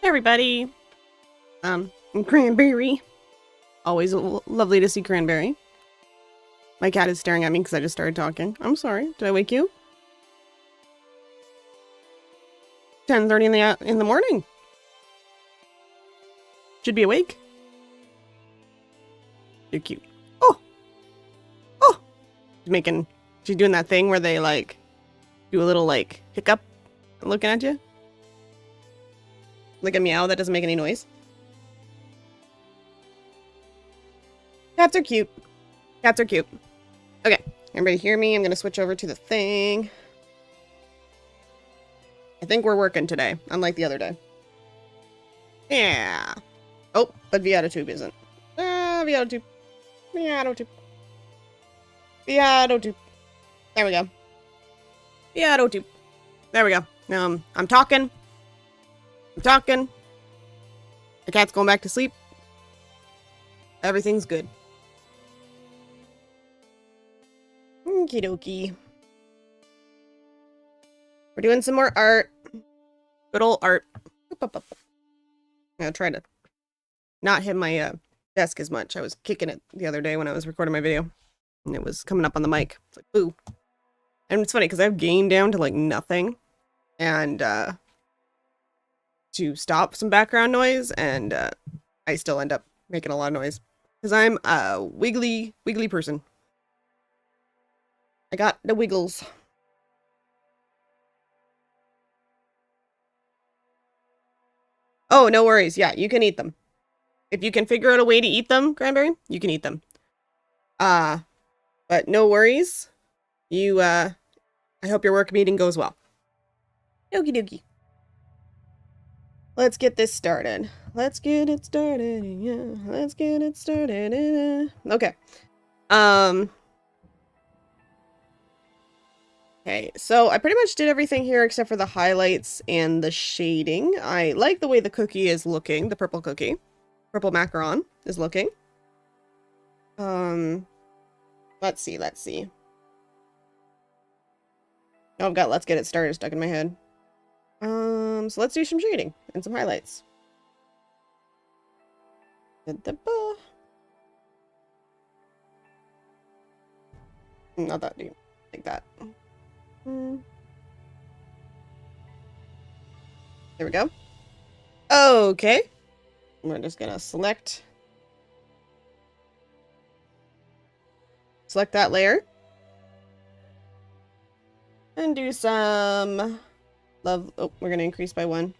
Hey everybody. Cranberry. Always lovely to see Cranberry. My cat is staring at me because I just started talking. I'm sorry. Did I wake you? 10:30 in the morning. Should be awake. You're cute. Oh! Oh! She's doing that thing where they like do a little like hiccup looking at you. Like a meow that doesn't make any noise. Cats are cute. Cats are cute. Okay, everybody hear me? I'm gonna switch over to the thing. I think we're working today, unlike the other day. Yeah. Oh, but Viatotube isn't. Viatotube. Viatotube. Viatotube. There we go. Viatotube. There we go. I'm talking. I'm talking. The cat's going back to sleep. Everything's good. Okie dokie. We're doing some more art. Good old art. I'm gonna try to not hit my desk as much. I was kicking it the other day when I was recording my video. And it was coming up on the mic. It's like, boo. And it's funny because I've gained down to like nothing. And to stop some background noise. And I still end up making a lot of noise. Because I'm a wiggly person. I got the wiggles. Oh, no worries. Yeah, you can eat them. If you can figure out a way to eat them, Cranberry, you can eat them. But no worries. You, I hope your work meeting goes well. Okie dokie. Let's get this started. Let's get it started, yeah. Let's get it started. Okay. Okay, so I pretty much did everything here except for the highlights and the shading. I like the way the cookie is looking, the purple cookie. Purple macaron is looking. Let's see. Oh, I've got let's get it started stuck in my head. So let's do some shading and some highlights. Not that deep. Like that. There we go. Okay. We're just gonna select that layer. And do some love. Oh, we're gonna increase by 1.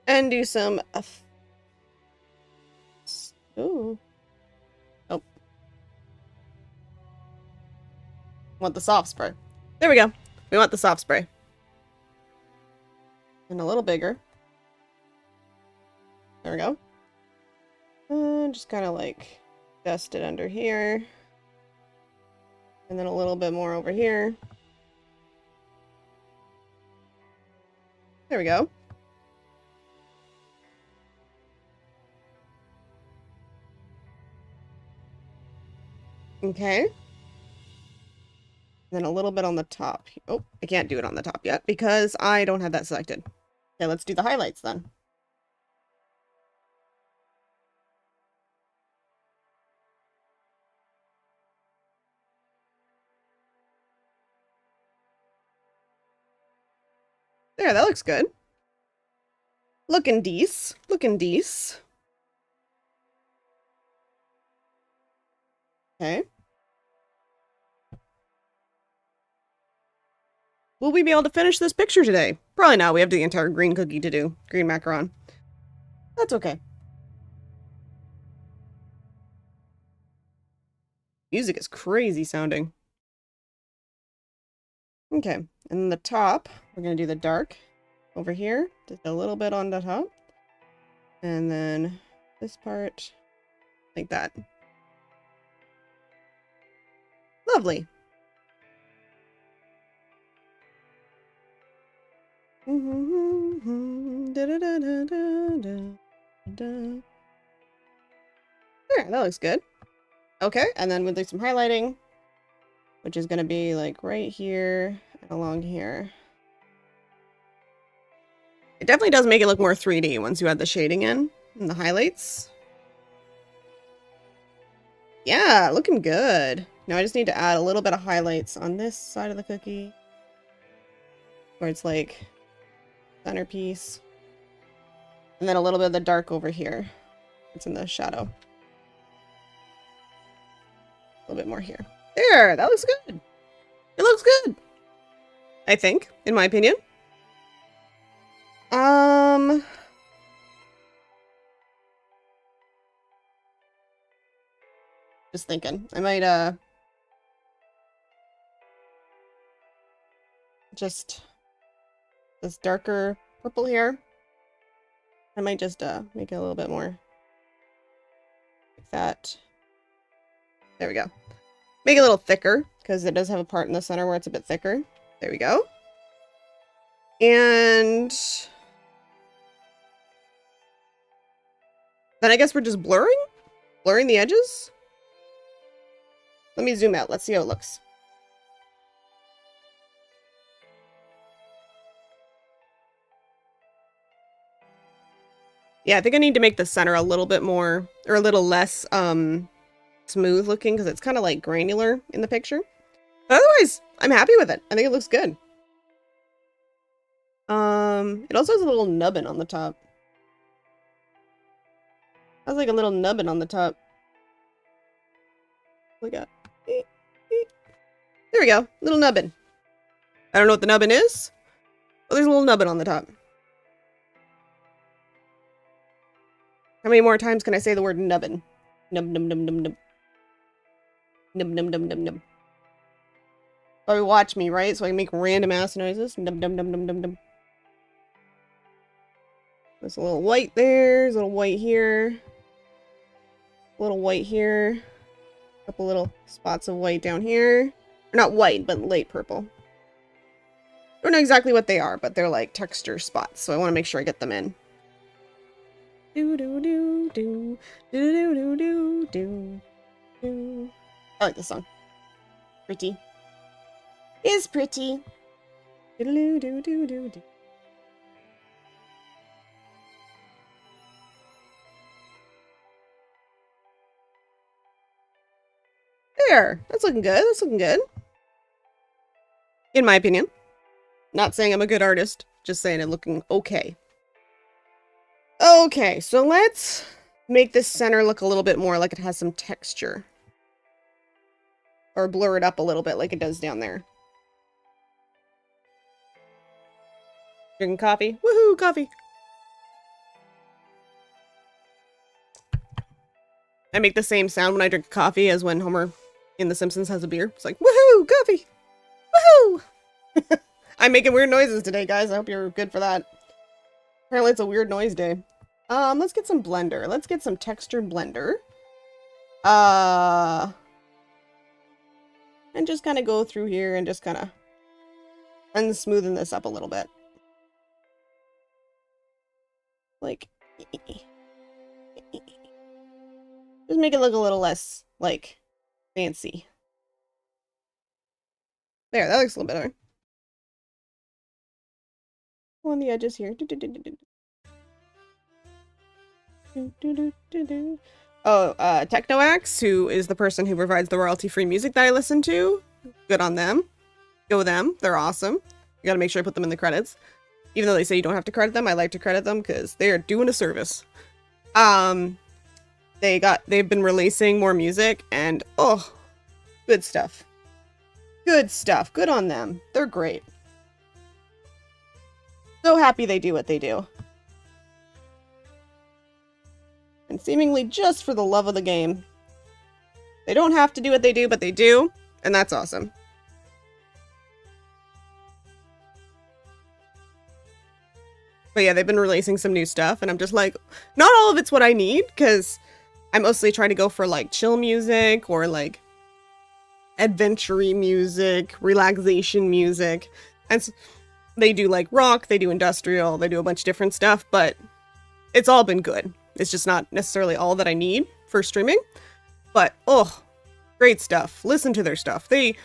And do some ooh. Oh. Want the soft spray. There we go. We want the soft spray. And a little bigger. There we go. And just kind of like dust it under here. And then a little bit more over here. There we go. Okay. And then a little bit on the top. Oh, I can't do it on the top yet because I don't have that selected. Okay, let's do the highlights then. There, that looks good. Looking decent. Looking decent. Okay. Will we be able to finish this picture today? Probably not. We have the entire green cookie to do. Green macaron. That's okay. Music is crazy sounding. Okay, and then the top, we're going to do the dark over here. Just a little bit on the top. And then this part, like that. Lovely. There, that looks good. Okay, and then we'll do some highlighting, which is going to be like right here and along here. It definitely does make it look more 3D once you add the shading in and the highlights. Yeah, looking good. Now I just need to add a little bit of highlights on this side of the cookie, where it's like centerpiece. And then a little bit of the dark over here. It's in the shadow. A little bit more here. There, that looks good. It looks good, I think, in my opinion. Just thinking. I might, just this darker purple here. I might just, make it a little bit more like that. There we go. Make it a little thicker, because it does have a part in the center where it's a bit thicker. There we go. And then I guess we're just blurring the edges. Let me zoom out. Let's see how it looks. Yeah, I think I need to make the center a little bit more, or a little less, smooth looking, because it's kind of like granular in the picture. But otherwise, I'm happy with it. I think it looks good. It also has a little nubbin on the top. It has like a little nubbin on the top. Look at. There we go. Little nubbin. I don't know what the nubbin is, but there's a little nubbin on the top. How many more times can I say the word nubbin? Nub, nub, nub, nub, nub. Nub, nub, nub, nub, nub. Probably watch me, right? So I can make random ass noises. Nub, nub, nub, nub, nub, nub. There's a little white there. There's a little white here. A little white here. A couple little spots of white down here. Or not white, but light purple. I don't know exactly what they are, but they're like texture spots, so I want to make sure I get them in. Do do do do do do do do do. I like this song. Pretty. Is pretty. Do do do do do do. There. That's looking good. That's looking good. In my opinion. Not saying I'm a good artist. Just saying it looking okay. Okay, so let's make this center look a little bit more like it has some texture. Or blur it up a little bit like it does down there. Drinking coffee. Woohoo, coffee! I make the same sound when I drink coffee as when Homer in The Simpsons has a beer. It's like, woohoo, coffee! Woohoo! I'm making weird noises today, guys. I hope you're good for that. Apparently it's a weird noise day. Let's get some blender. Let's get some textured blender. And just kind of go through here and just kind of unsmoothen this up a little bit. Like, just make it look a little less, like, fancy. There, that looks a little better. On the edges here. Oh, Technoax, who is the person who provides the royalty-free music that I listen to. Good on them. Go them. They're awesome. You gotta make sure I put them in the credits. Even though they say you don't have to credit them, I like to credit them because they are doing a service. They've been releasing more music and, oh, good stuff. Good stuff. Good on them. They're great. So happy they do what they do. And seemingly just for the love of the game. They don't have to do what they do, but they do, and that's awesome. But yeah, they've been releasing some new stuff, and I'm just like, not all of it's what I need, because I mostly try to go for, like, chill music, or, like, adventure-y music, relaxation music. And they do, like, rock, they do industrial, they do a bunch of different stuff, but it's all been good. It's just not necessarily all that I need for streaming. But, oh, great stuff. Listen to their stuff. They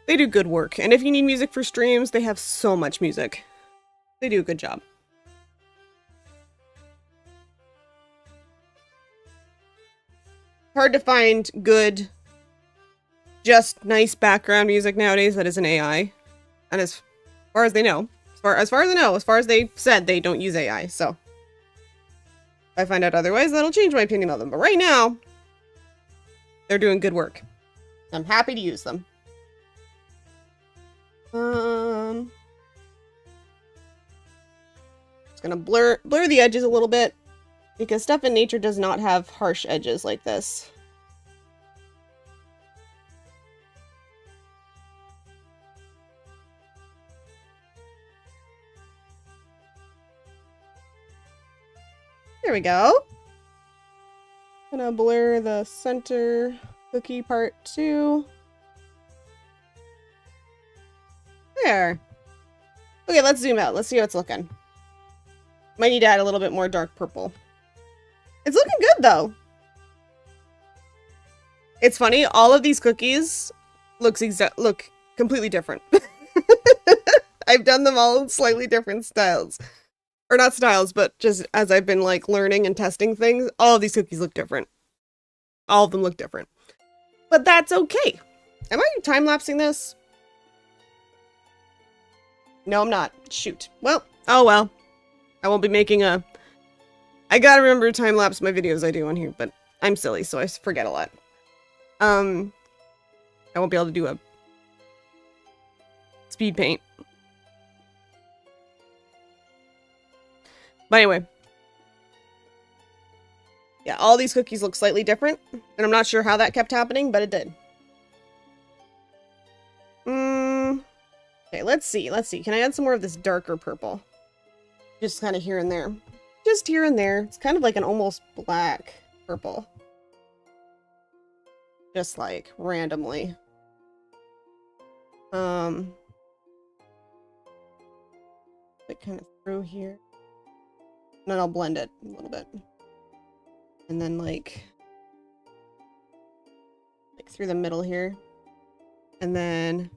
do good work. And if you need music for streams, they have so much music. They do a good job. hard to find good, just nice background music nowadays that isn't AI. And as far as they know, as far as they said, they don't use AI, so. If I find out otherwise, that'll change my opinion of them. But right now, they're doing good work. I'm happy to use them. Just gonna blur the edges a little bit, because stuff in nature does not have harsh edges like this. There we go. Gonna blur the center cookie part too. There. Okay, let's zoom out. Let's see how it's looking. Might need to add a little bit more dark purple. It's looking good though. It's funny, all of these cookies look completely different. I've done them all in slightly different styles. Or not styles, but just as I've been like learning and testing things, all of these cookies look different. All of them look different. But that's okay. Am I time-lapsing this? No, I'm not. Shoot. Well, oh well. I won't be making a... I gotta remember to time-lapse my videos I do on here, but I'm silly, so I forget a lot. I won't be able to do a speed paint. But anyway. Yeah, all these cookies look slightly different, and I'm not sure how that kept happening, but it did. Okay, let's see. Can I add some more of this darker purple? Just kind of here and there. Just here and there. It's kind of like an almost black purple. Just like randomly. Like kind of through here. And then I'll blend it a little bit. And then like through the middle here. And then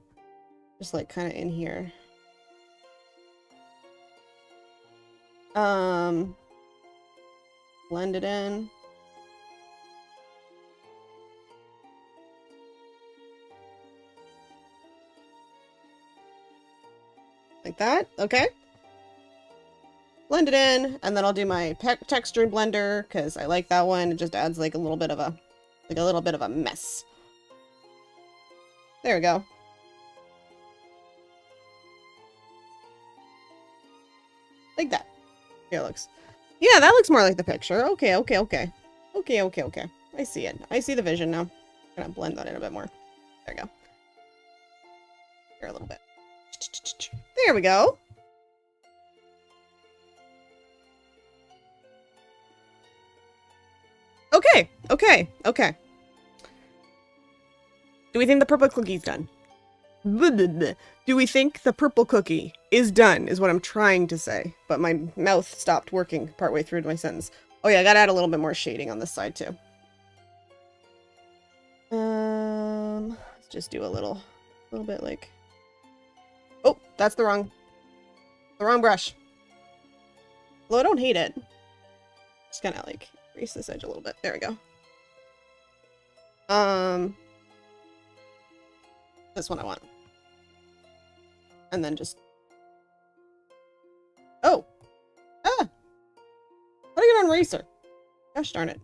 just like kind of in here. Blend it in. Like that, okay. Blend it in, and then I'll do my texture blender because I like that one. It just adds like a little bit of a mess. There we go. Like that. Here it looks. Yeah, that looks more like the picture. Okay. I see it. I see the vision now. I'm gonna blend that in a bit more. There we go. Here a little bit. There we go. Okay. Do we think the purple cookie's done? Do we think the purple cookie is done, is what I'm trying to say. But my mouth stopped working partway through my sentence. Oh yeah, I gotta add a little bit more shading on this side too. Let's just do a little bit like... Oh, that's the wrong brush. Well, I don't hate it. Just gonna like crease this edge a little bit. There we go. This one I want. And then just... Oh! Ah! Putting it on eraser. Gosh darn it.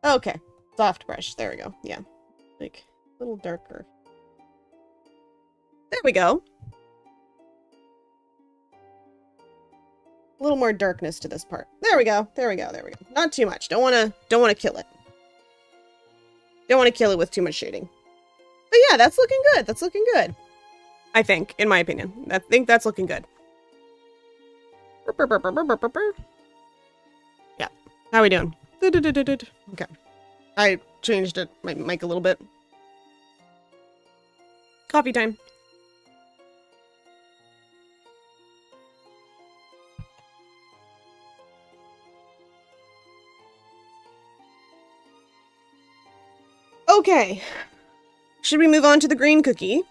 Okay. Soft brush. There we go. Yeah. Like, a little darker. There we go. A little more darkness to this part. There we go. Not too much. Don't wanna kill it. Don't want to kill it with too much shading. But yeah, that's looking good. I think, in my opinion. I think that's looking good. Yeah. How we doing? Okay. I changed my mic a little bit. Coffee time. Okay. Should we move on to the green cookie?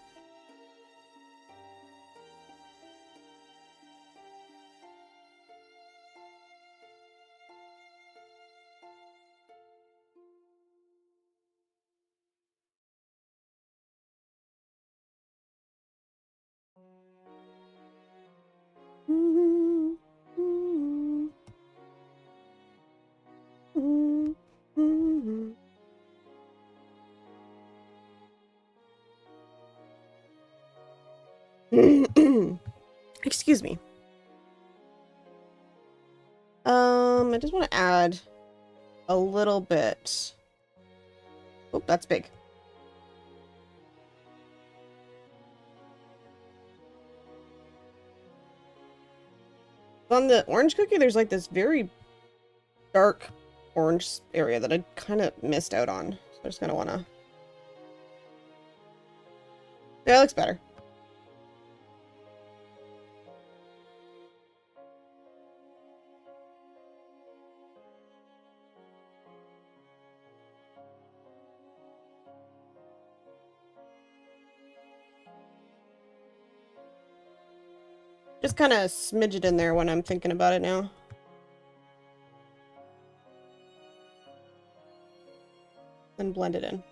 Excuse me. I just want to add a little bit. Oh, that's big. On the orange cookie, there's like this very dark orange area that I kind of missed out on. So I just kind of want to... Yeah, it looks better. Just kind of smidge it in there when I'm thinking about it now. Then blend it in.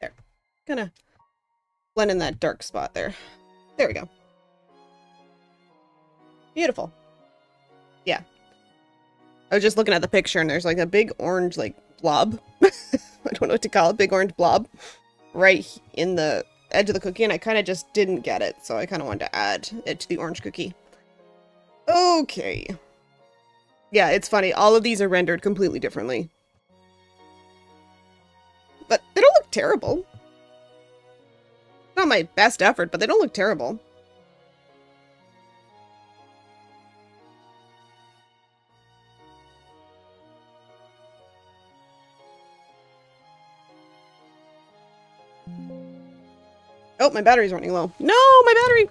There. Kind of blend in that dark spot there. There we go. Beautiful. Yeah. I was just looking at the picture and there's like a big orange like blob. I don't know what to call it. Big orange blob right in the edge of the cookie, and I kind of just didn't get it, so I kind of wanted to add it to the orange cookie. Okay. Yeah, it's funny. All of these are rendered completely differently. But they don't look terrible. Not my best effort, but they don't look terrible. Oh, my battery's running low. No, my battery!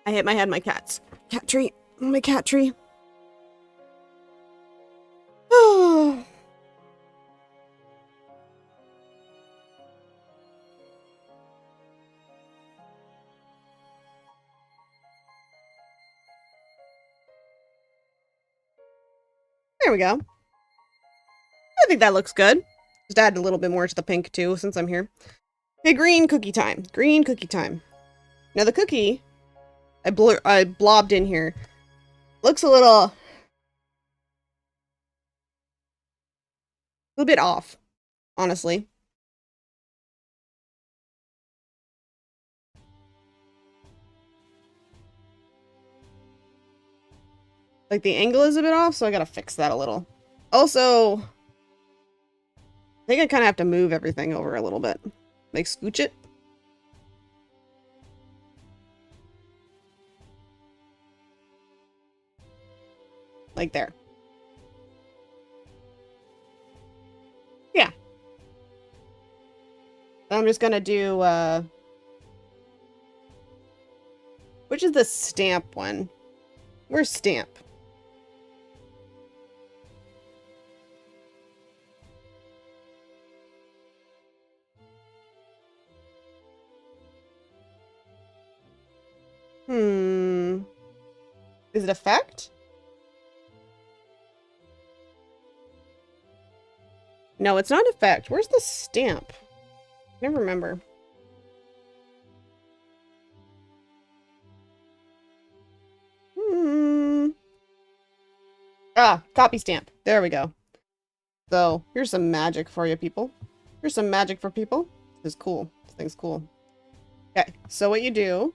I hit my head, my cat's. Cat tree. My cat tree. Oh. There we go. I think that looks good. Just add a little bit more to the pink too, since I'm here. Okay, green cookie time. Green cookie time. Now the cookie I blobbed in here looks a little bit off, honestly. Like the angle is a bit off, so I gotta fix that a little. Also, I think I kind of have to move everything over a little bit. Like scooch it. Like there. Yeah. I'm just gonna do, which is the stamp one? Where's stamp? Is it effect? No, it's not effect. Where's the stamp? I never remember. Ah, copy stamp. There we go. So, here's some magic for you people. Here's some magic for people. This is cool. This thing's cool. Okay, so what you do...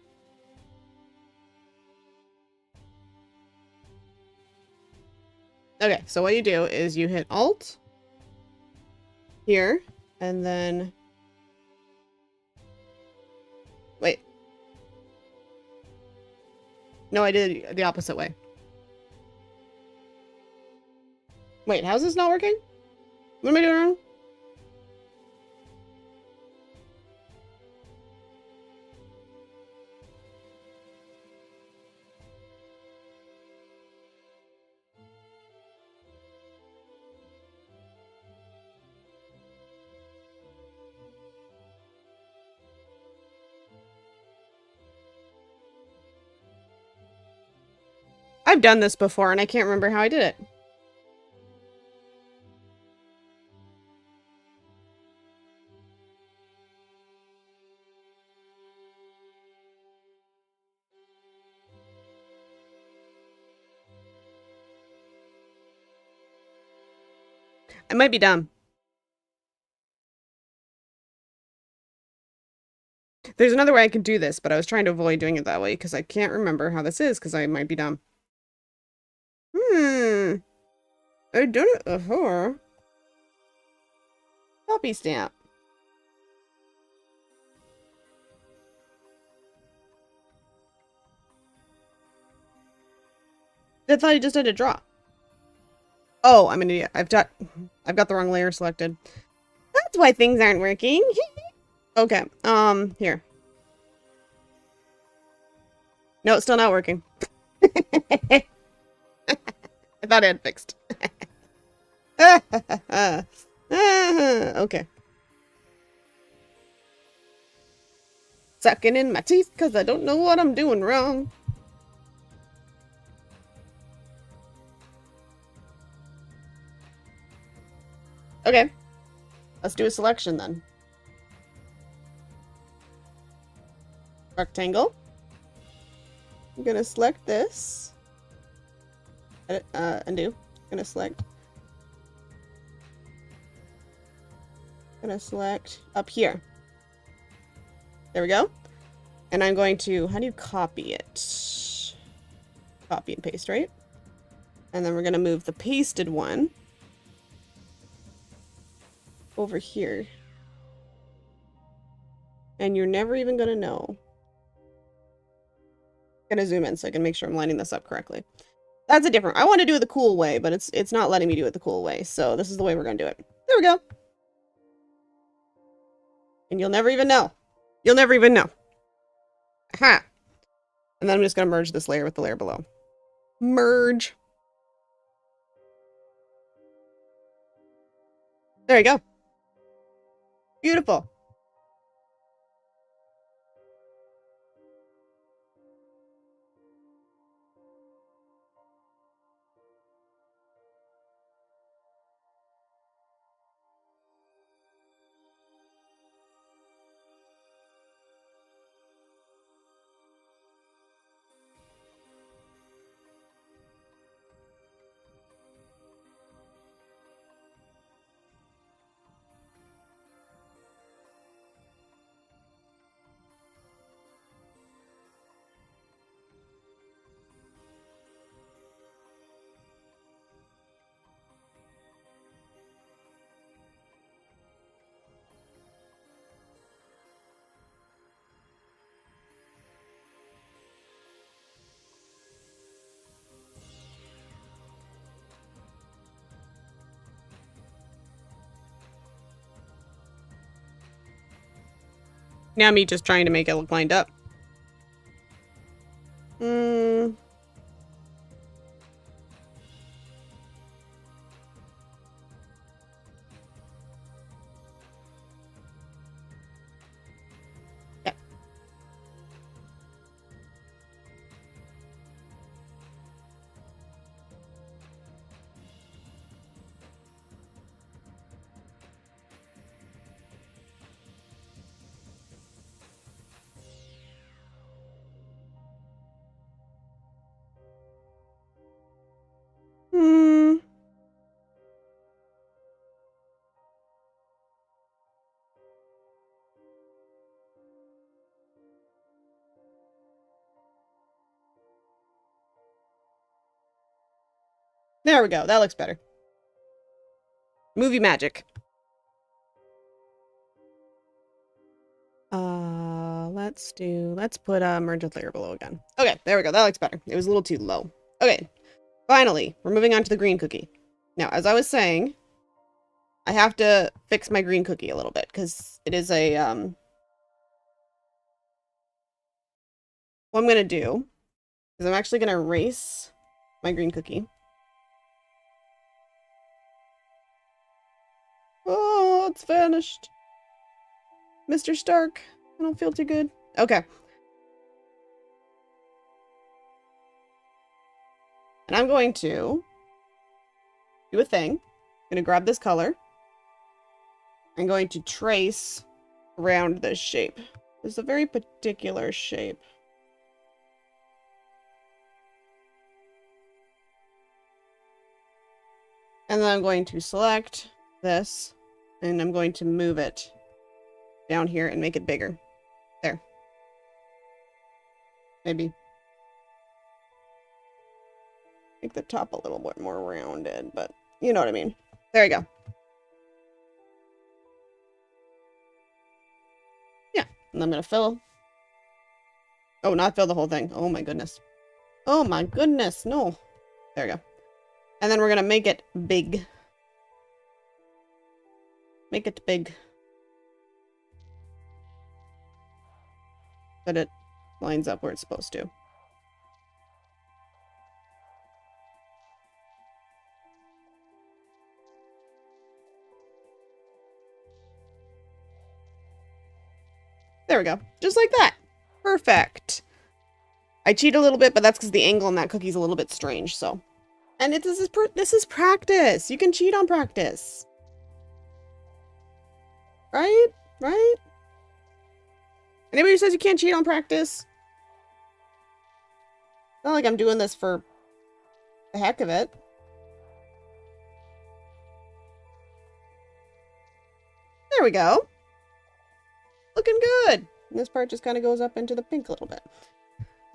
Okay, so what you do is you hit Alt here, and then... Wait. No, I did it the opposite way. Wait, how's this not working? What am I doing wrong? I've done this before and I can't remember how I did it. I might be dumb. There's another way I could do this, but I was trying to avoid doing it that way because I can't remember how this is because I might be dumb. I've done it before. Copy stamp. I thought I just had to draw. Oh, I'm an idiot. I've got the wrong layer selected. That's why things aren't working. Okay. Here. No, it's still not working. I thought I had fixed. Okay. Sucking in my teeth because I don't know what I'm doing wrong. Okay. Let's do a selection then. Rectangle. I'm gonna select this. Edit, undo. Gonna select. Gonna select up here. There we go. And I'm going to, how do you copy it? Copy and paste, right? And then we're gonna move the pasted one over here. And you're never even gonna know. I'm gonna zoom in so I can make sure I'm lining this up correctly. That's a different, I want to do it the cool way, but it's not letting me do it the cool way. So this is the way we're gonna do it. There we go. And you'll never even know. You'll never even know. Aha! And then I'm just gonna merge this layer with the layer below. Merge. There you go. Beautiful. Now me just trying to make it look lined up. Yeah. There we go. That looks better. Movie magic. Let's put merge with layer below again. Okay, there we go. That looks better. It was a little too low. Okay, finally, we're moving on to the green cookie. Now, as I was saying, I have to fix my green cookie a little bit because it is a, what I'm going to do is I'm actually going to erase my green cookie. Oh, it's vanished. Mr. Stark, I don't feel too good. Okay. And I'm going to do a thing. I'm going to grab this color. I'm going to trace around this shape. It's a very particular shape. And then I'm going to select this, and I'm going to move it down here and make it bigger. There. Maybe make the top a little bit more rounded, but you know what I mean. There you go. Yeah, and I'm gonna fill. Oh, not fill the whole thing. Oh my goodness. Oh my goodness, no. There we go. And then we're gonna make it big. Make it big. But it lines up where it's supposed to. There we go. Just like that. Perfect. I cheat a little bit, but that's because the angle on that cookie's a little bit strange, so. And this is practice. You can cheat on practice. Right? Right? Anybody who says you can't cheat on practice? Not like I'm doing this for the heck of it. There we go. Looking good. And this part just kind of goes up into the pink a little bit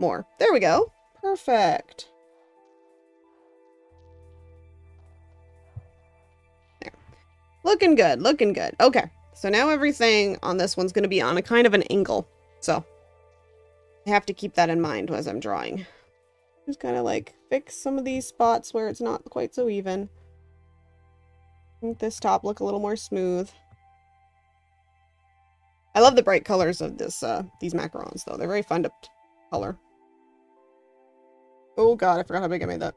more. There we go. Perfect. There. Looking good. Looking good. Okay. So now everything on this one's going to be on a kind of an angle. So I have to keep that in mind as I'm drawing. Just kind of like fix some of these spots where it's not quite so even. Make this top look a little more smooth. I love the bright colors of these macarons though. They're very fun to color. Oh god, I forgot how big I made that.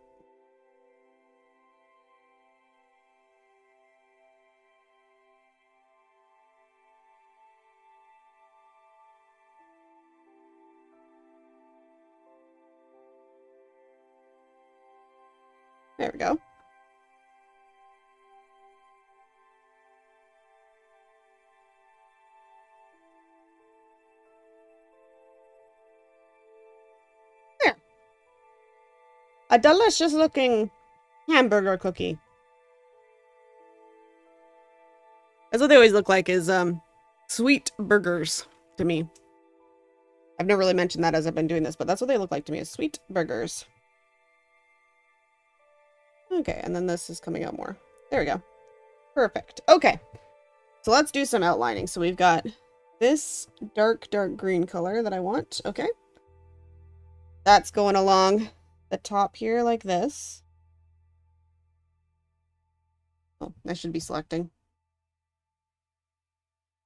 There we go. There. A delicious looking hamburger cookie. That's what they always look like, is sweet burgers to me. I've never really mentioned that as I've been doing this, but that's what they look like to me, is sweet burgers. Okay, and then this is coming out more. There we go. Perfect. Okay. So let's do some outlining. So we've got this dark green color that I want. Okay. That's going along the top here like this. Oh, I should be selecting.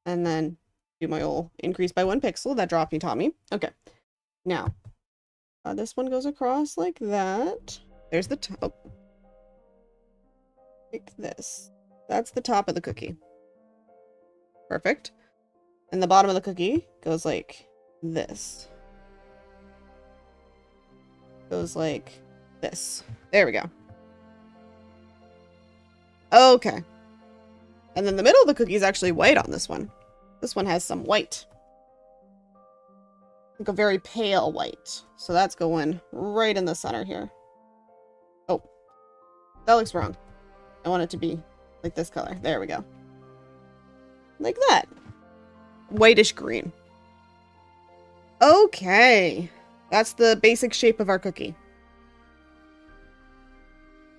And then do my old increase by 1 pixel. That dropped me, taught me. Okay. Now, this one goes across like that. There's the top. Like this. That's the top of the cookie. Perfect. And the bottom of the cookie goes like this. Goes like this. There we go. Okay. And then the middle of the cookie is actually white on this one. This one has some white. Like a very pale white. So that's going right in the center here. Oh. That looks wrong. I want it to be like this color. There we go. Like that. Whitish green. Okay. That's the basic shape of our cookie.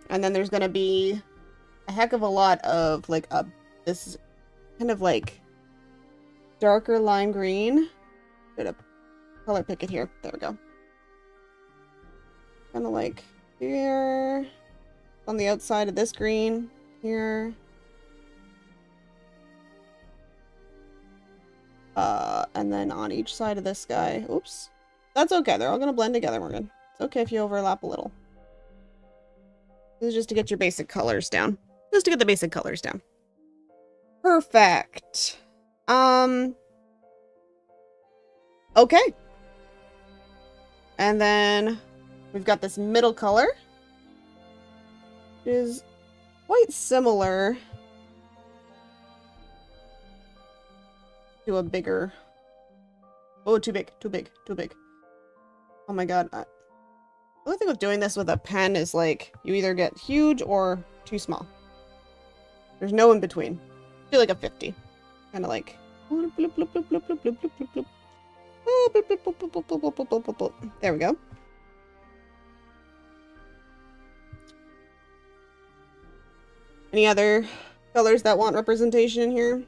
And then there's going to be a heck of a lot of like this kind of like darker lime green. I'm gonna color pick it here. There we go. Kind of like here. On the outside of this green here. And then on each side of this guy. Oops. That's okay. They're all going to blend together, Morgan. It's okay if you overlap a little. This is just to get your basic colors down. Just to get the basic colors down. Perfect. Okay. And then we've got this middle color. Is quite similar to a bigger... Oh, too big, too big, too big. Oh my god. The only thing with doing this with a pen is like, you either get huge or too small. There's no in between. I feel like a 50. Kind of like... bloop, bloop, bloop, bloop, bloop, bloop, bloop, bloop, bloop. Oh, bloop, bloop, bloop, bloop, bloop, bloop, bloop, bloop, bloop. There we go. Any other colors that want representation in here?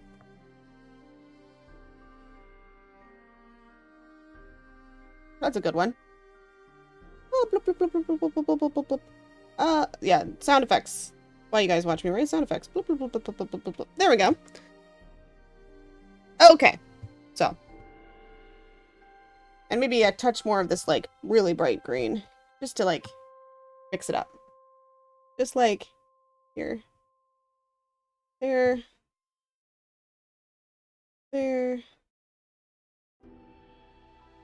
That's a good one. Oh, bloop, bloop, bloop, bloop, bloop, bloop, bloop, bloop, bloop. Yeah, sound effects. Why you guys watch me, right? Sound effects. Bloop, bloop, bloop, bloop, bloop, bloop, bloop, bloop. There we go. Okay. So. And maybe a touch more of this, like, really bright green. Just to, like, mix it up. Just like here. There. There.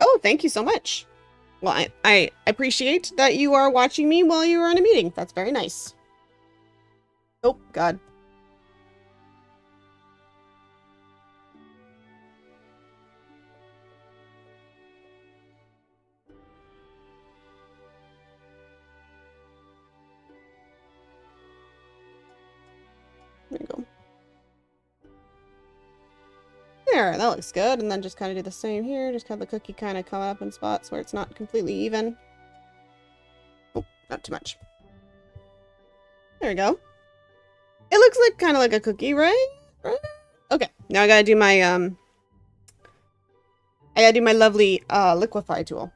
Oh, thank you so much. Well, I appreciate that you are watching me while you are in a meeting. That's very nice. Oh, God. There you go. There, that looks good. And then just kind of do the same here. Just have the cookie kind of come up in spots where it's not completely even. Oh, not too much. There we go. It looks like kind of like a cookie, right? Okay, now I gotta do my lovely liquefy tool.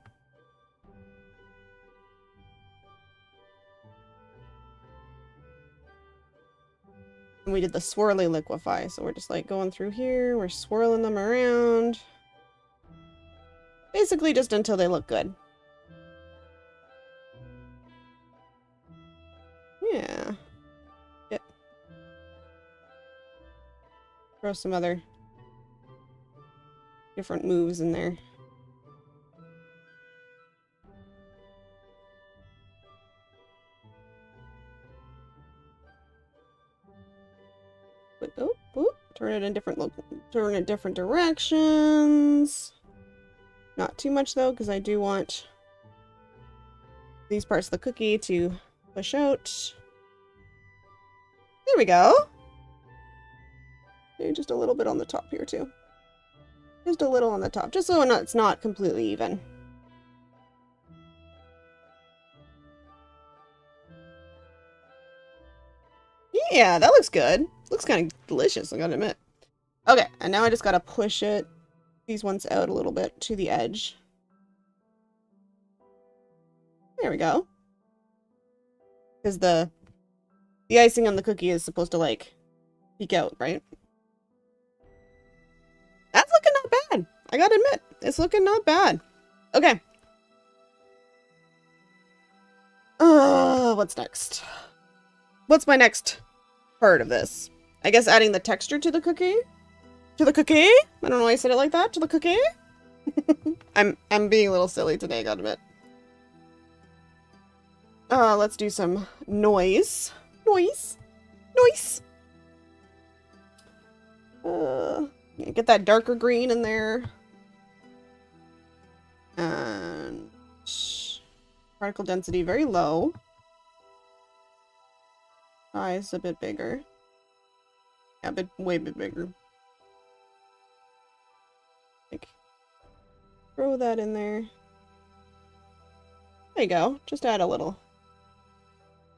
And we did the swirly liquefy, so we're just like going through here, we're swirling them around. Basically just until they look good. Yeah. Yep. Throw some other different moves in there. Oh, oh, turn it in different directions. Not too much though, because I do want these parts of the cookie to push out. There we go. Maybe just a little bit on the top here too. Just a little on the top, just so it's not completely even. Yeah, that looks good. Looks kind of delicious, I gotta admit. Okay, and now I just gotta push these ones out a little bit to the edge. There we go. Because the icing on the cookie is supposed to, like, peek out, right? That's looking not bad. I gotta admit, it's looking not bad. Okay. What's next? What's my next part of this? I guess adding the texture to the cookie? To the cookie? I don't know why I said it like that. To the cookie? I'm being a little silly today, I gotta admit. Let's do some noise. Noise. Noise. Get that darker green in there. And particle density very low. Size a bit bigger. Yeah, way bigger. Like, throw that in there. There you go. Just add a little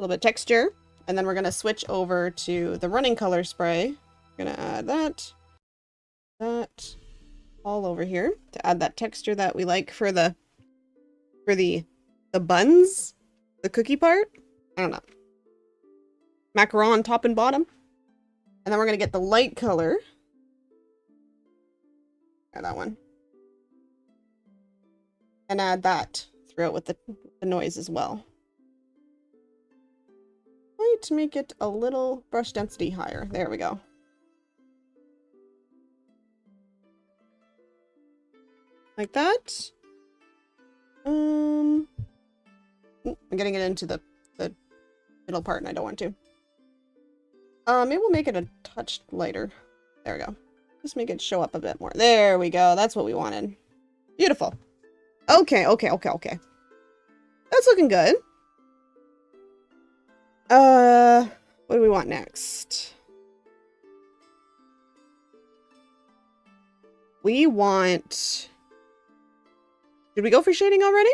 bit texture. And then we're gonna switch over to the running color spray. We're gonna add that all over here to add that texture that we like for the buns, the cookie part. I don't know. Macaron top and bottom. And then we're gonna get the light color. Add that one. And add that throughout with the noise as well. To make it a little brush density higher. There we go. Like that. I'm getting it into the middle part and I don't want to. Maybe we'll make it a touch lighter. There we go. Just make it show up a bit more. There we go. That's what we wanted. Beautiful. Okay. That's looking good. What do we want next? We want... Did we go for shading already?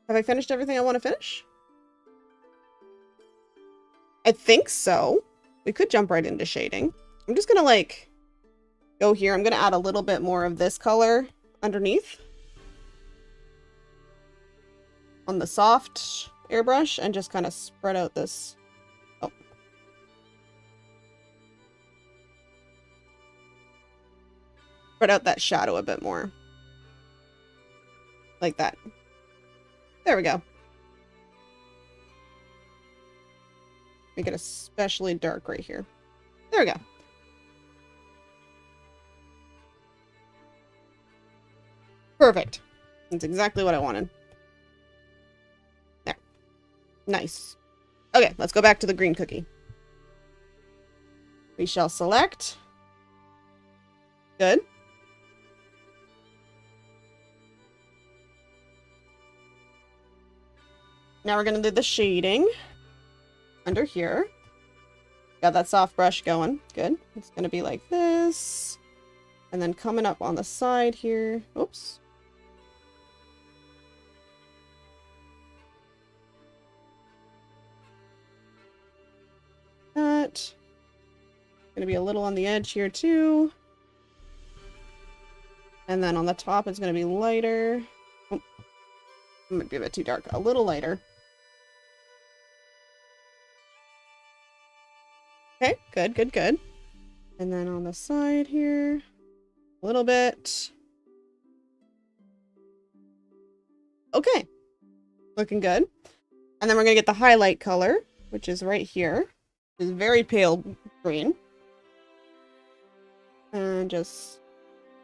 Have I finished everything I want to finish? I think so. We could jump right into shading. I'm just gonna like go here. I'm gonna add a little bit more of this color underneath on the soft airbrush and just kind of spread out this. Oh. Spread out that shadow a bit more. Like that. There we go. Make it especially dark right here. There we go. Perfect. That's exactly what I wanted. There. Nice. Okay, let's go back to the green cookie. We shall select. Good. Now we're going to do the shading under here. Got that soft brush going. Good. It's going to be like this. And then coming up on the side here. Oops. That. Going to be a little on the edge here too. And then on the top it's going to be lighter. Oh, might be a bit too dark. A little lighter. Okay, good, good, good. And then on the side here, a little bit. Okay, looking good. And then we're gonna get the highlight color, which is right here. It's very pale green. And just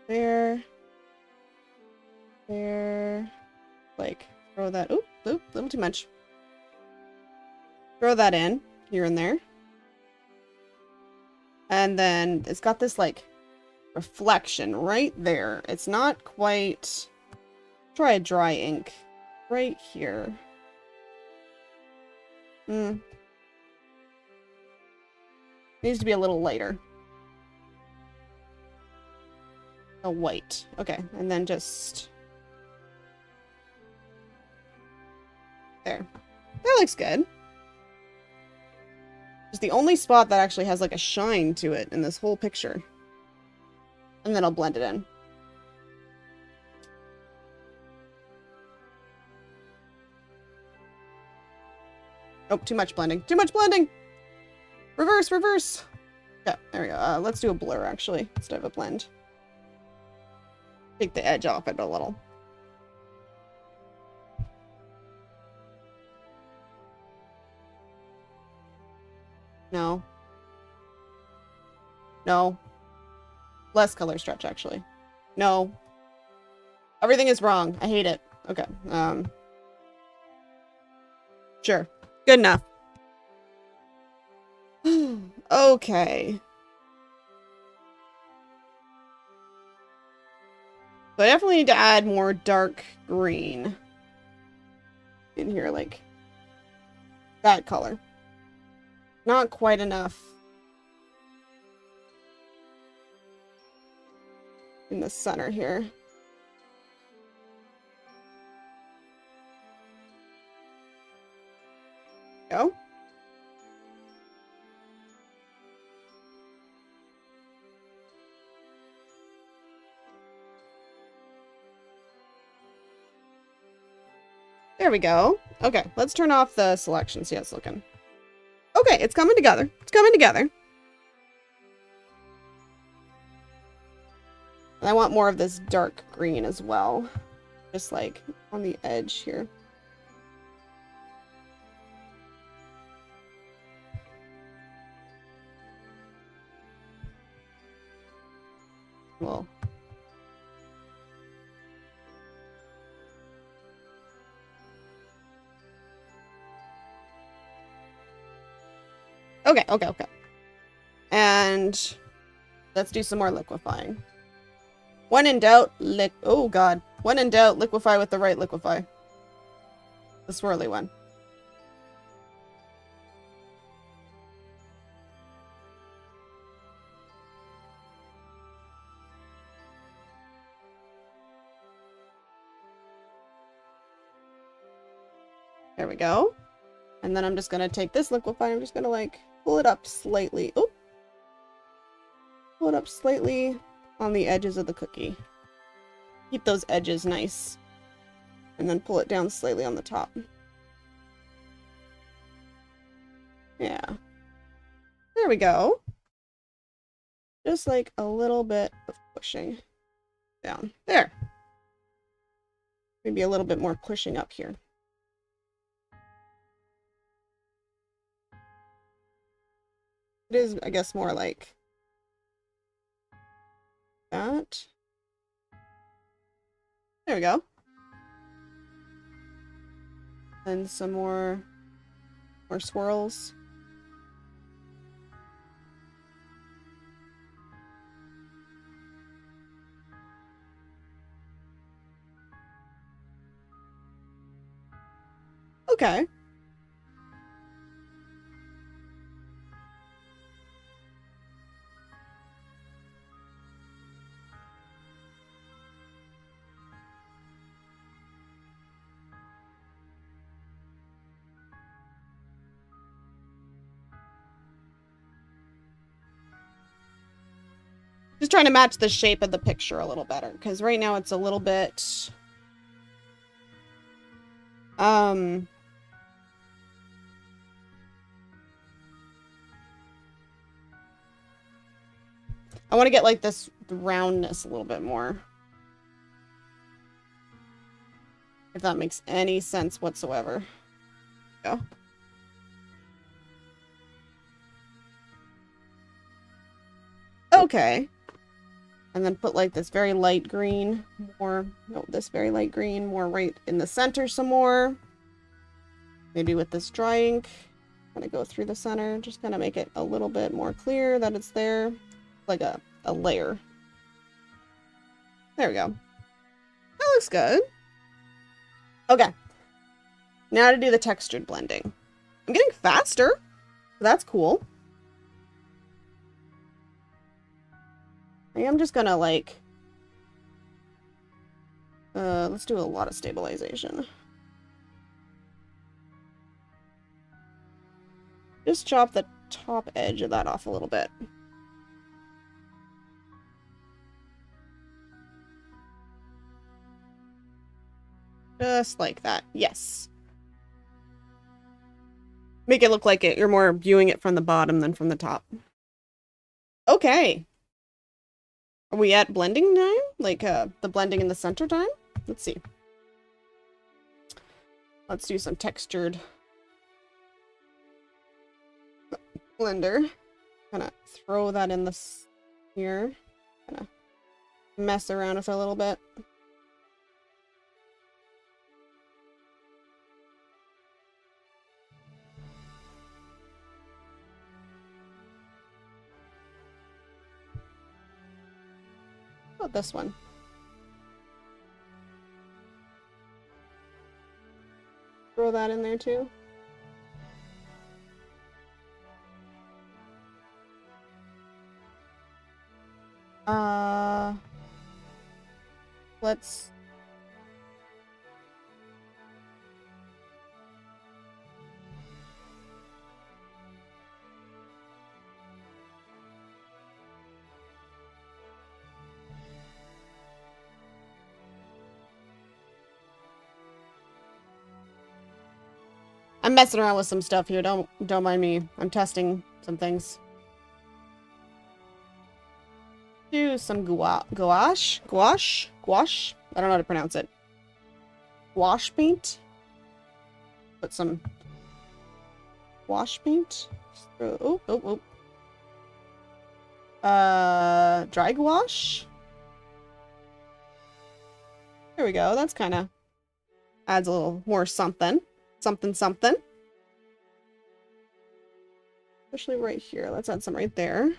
there. There. Like, throw that, oop, a little too much. Throw that in, here and there. And then it's got this like reflection right there. It's not quite... Try a dry ink right here. Needs to be a little lighter. A white. Okay, and then just... There. That looks good. It's the only spot that actually has like a shine to it in this whole picture. And then I'll blend it in. Oh, too much blending. Too much blending! Reverse, reverse! Yeah, there we go. Let's do a blur actually, instead of a blend. Take the edge off it a little. No. No. Less color stretch, actually. No. Everything is wrong. I hate it. Okay. Sure. Good enough. Okay. So I definitely need to add more dark green in here, like that color. Not quite enough in the center here. Go. There we go. Okay, let's turn off the selection, see how it's looking. Okay, it's coming together. It's coming together. And I want more of this dark green as well. Just like on the edge here. Well. Okay, okay, okay. And let's do some more liquefying. When in doubt, oh god. When in doubt, liquefy with the right liquefy. The swirly one. There we go. And then I'm just gonna take this liquify, I'm just gonna like pull it up slightly. Oh, pull it up slightly on the edges of the cookie. Keep those edges nice. And then pull it down slightly on the top. Yeah. There we go. Just like a little bit of pushing down. There. Maybe a little bit more pushing up here. It is, I guess, more like that. There we go. And some more swirls. Okay. Just trying to match the shape of the picture a little better, because right now it's a little bit I want to get like this roundness a little bit more. If that makes any sense whatsoever. Go. Okay. And then put like this very light green, this very light green, more right in the center some more. Maybe with this dry ink, kind of go through the center, just kind of make it a little bit more clear that it's there, like a layer. There we go. That looks good. Okay. Now to do the textured blending. I'm getting faster. That's cool. I am just gonna like, let's do a lot of stabilization. Just chop the top edge of that off a little bit. Just like that. Yes. Make it look like you're more viewing it from the bottom than from the top. Okay. Are we at blending time? Like, the blending in the center time? Let's see. Let's do some textured blender. Kind of throw that in this here. Kind of mess around with it a little bit. How about this one? Throw that in there too. Let's I'm messing around with some stuff here. Don't mind me. I'm testing some things. Do some gouache. I don't know how to pronounce it. Gouache paint. Put some gouache paint. Oh. Dry gouache. There we go. That's kind of adds a little more something. Something. Especially right here. Let's add some right there.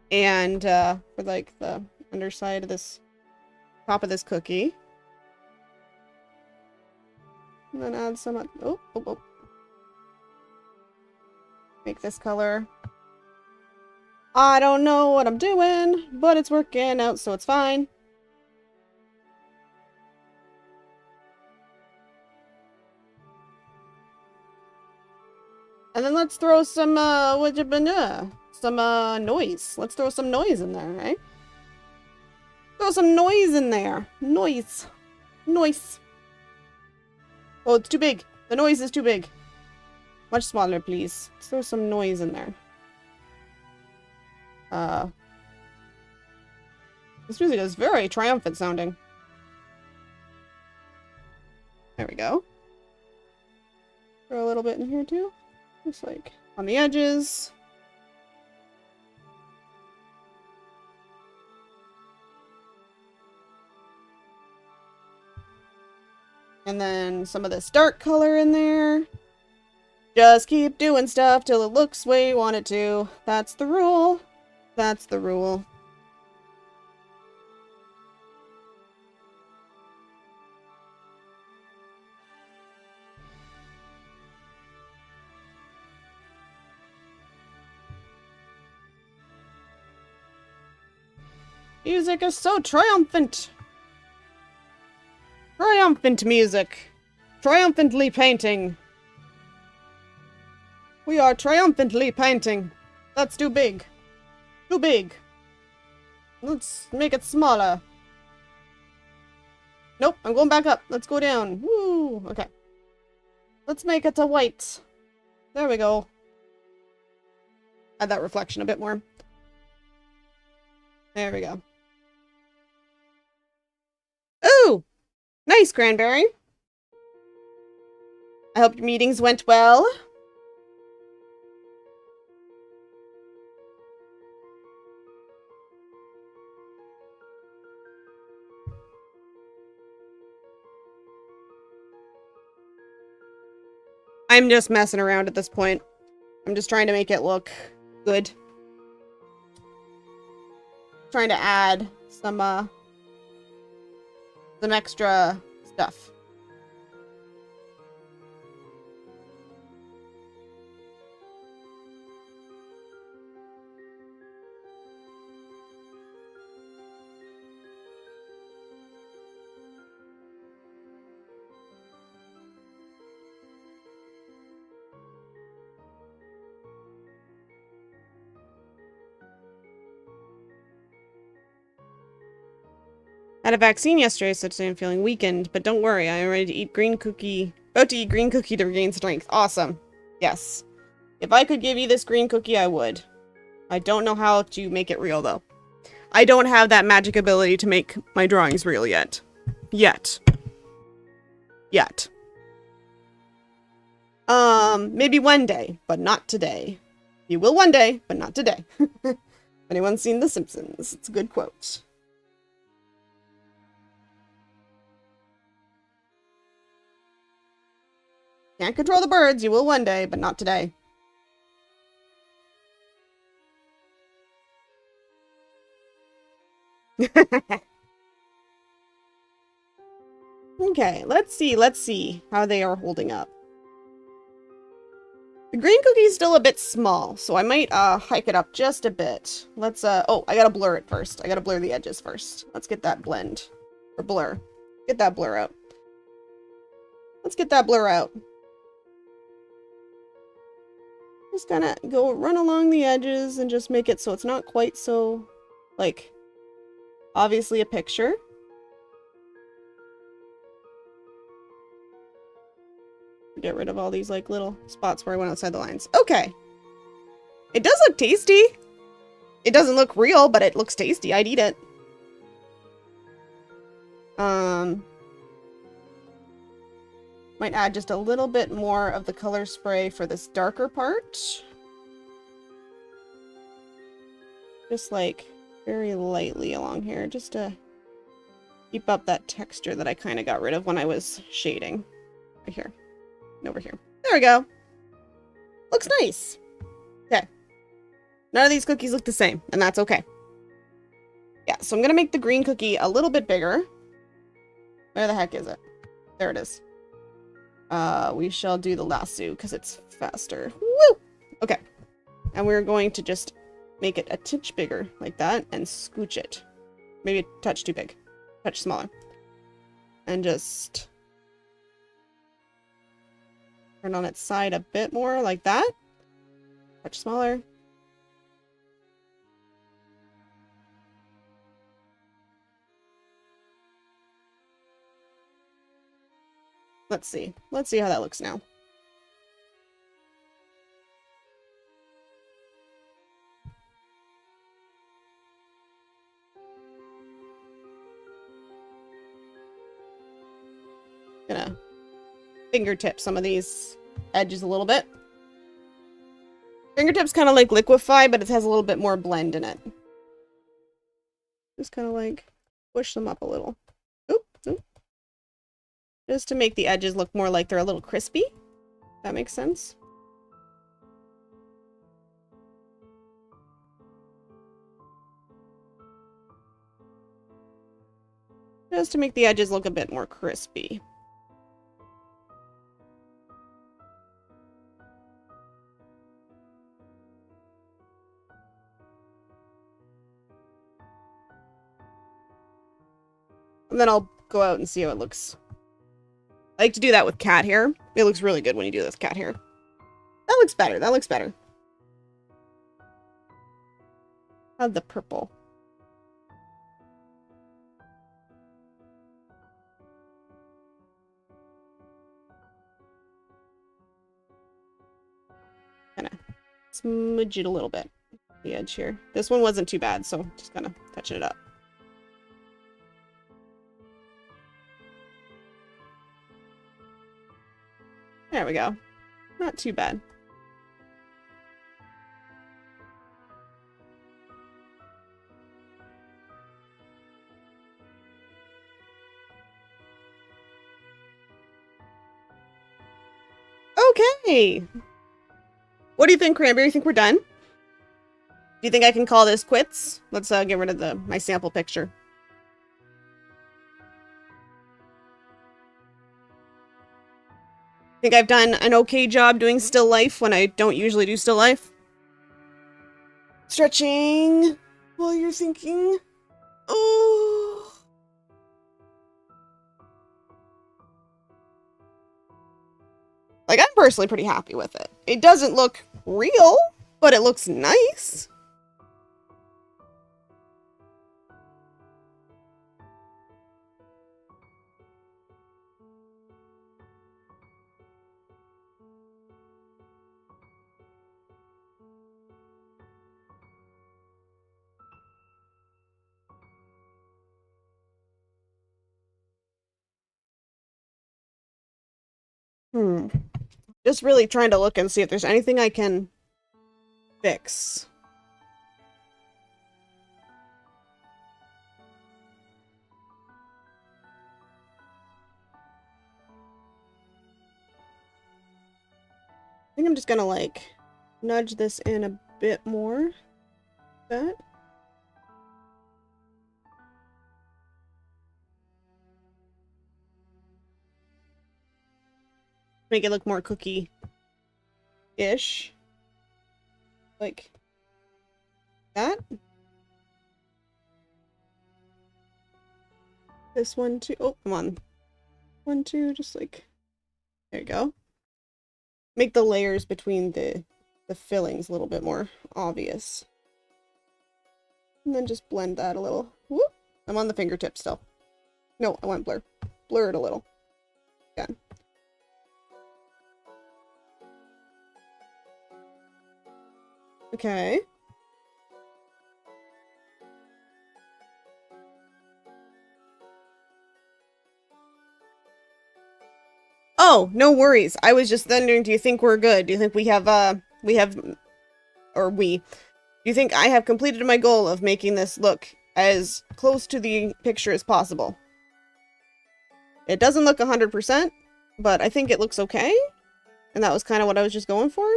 And for like the underside of this, top of this cookie. And then add some, oh. Make this color. I don't know what I'm doing, but it's working out, so it's fine. And then let's throw some, noise. Let's throw some noise in there, right? Throw some noise in there. Noise. Noise. Oh, it's too big. The noise is too big. Much smaller, please. Let's throw some noise in there. This music is very triumphant sounding. There we go. Throw a little bit in here too. Just like on the edges. And then some of this dark color in there. Just keep doing stuff till it looks the way you want it to. That's the rule. That's the rule. Music is so triumphant. Triumphant music. Triumphantly painting. We are triumphantly painting. That's too big. Too big. Let's make it smaller. Nope, I'm going back up. Let's go down. Woo! Okay. Let's make it a white. There we go. Add that reflection a bit more. There we go. Ooh! Nice, Cranberry. I hope your meetings went well. I'm just messing around at this point. I'm just trying to make it look good. Trying to add some extra stuff. Had a vaccine yesterday, so today I'm feeling weakened, but don't worry, I am ready to eat green cookie. About to eat green cookie to regain strength. Awesome. Yes. If I could give you this green cookie, I would. I don't know how to make it real, though. I don't have that magic ability to make my drawings real yet. Yet. Maybe one day, but not today. You will one day, but not today. If anyone's seen The Simpsons, it's a good quote. Can't control the birds, you will one day, but not today. Okay, let's see how they are holding up. The green cookie is still a bit small, so I might hike it up just a bit. Let's oh, I gotta blur it first. I gotta blur the edges first. Let's get that blend. Or blur. Get that blur out. Let's get that blur out. Just gonna run along the edges and just make it so it's not quite so, like, obviously a picture. Get rid of all these, like, little spots where I went outside the lines. Okay. It does look tasty. It doesn't look real, but it looks tasty. I'd eat it. Might add just a little bit more of the color spray for this darker part. Just like very lightly along here, just to keep up that texture that I kind of got rid of when I was shading. Right here. And over here. There we go. Looks nice. Okay. None of these cookies look the same, and that's okay. Yeah, so I'm gonna make the green cookie a little bit bigger. Where the heck is it? There it is. We shall do the lasso because it's faster. Woo! Okay. And we're going to just make it a titch bigger like that and scooch it. Maybe a touch too big. Touch smaller. And just turn on its side a bit more like that. Much smaller. Let's see. Let's see how that looks now. Gonna fingertip some of these edges a little bit. Fingertips kind of like liquefy, but it has a little bit more blend in it. Just kind of like push them up a little. Oop, oop. Just to make the edges look more like they're a little crispy. That makes sense. Just to make the edges look a bit more crispy. And then I'll go out and see how it looks. I like to do that with cat hair. It looks really good when you do this cat hair. That looks better. That looks better. How'd the purple? Kind of smudge it a little bit. The edge here. This one wasn't too bad, so just kind of touching it up. There we go. Not too bad. Okay. What do you think, Cranberry? You think we're done? Do you think I can call this quits? Let's get rid of my sample picture. Think I've done an okay job doing still life when I don't usually do still life? Stretching while you're thinking. Oh. Like, I'm personally pretty happy with it. It doesn't look real, but it looks nice. Just really trying to look and see if there's anything I can fix. I think I'm just gonna like nudge this in a bit more. That. Make it look more cookie-ish. Like that. This one too. Oh, come on. 1, 2, just like, there you go. Make the layers between the fillings a little bit more obvious. And then just blend that a little. Whoop. I'm on the fingertip still. No, I want blur. Blur it a little. Again. Okay. Oh, no worries. I was just wondering, do you think we're good? Do you think do you think I have completed my goal of making this look as close to the picture as possible? It doesn't look 100%, but I think it looks okay. And that was kind of what I was just going for.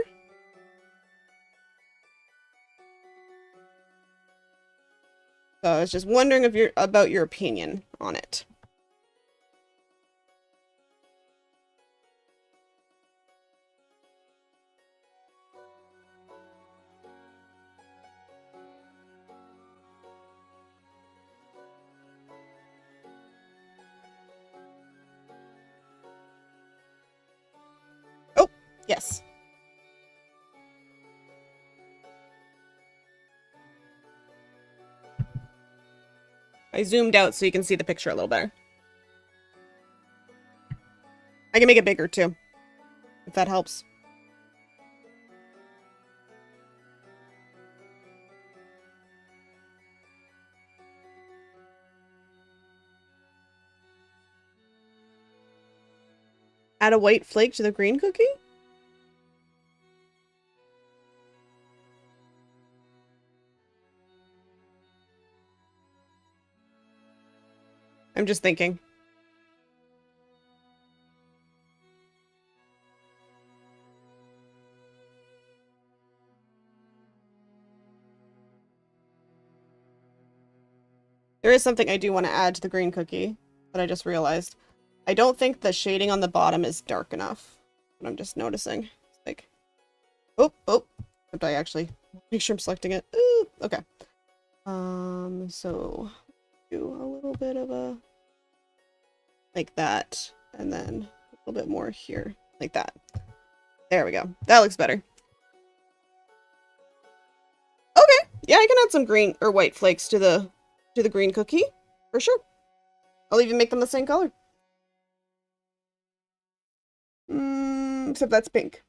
So I was just wondering about your opinion on it. Oh, yes. I zoomed out so you can see the picture a little better. I can make it bigger too, if that helps. Add a white flake to the green cookie? I'm just thinking. There is something I do want to add to the green cookie that I just realized. I don't think the shading on the bottom is dark enough. But I'm just noticing. It's like, oh. Have I actually make sure I'm selecting it? Ooh, okay. So do a little bit of a like that, and then a little bit more here, like that. There we go. That looks better. Okay, yeah, I can add some green or white flakes to the green cookie for sure. I'll even make them the same color. Except that's pink.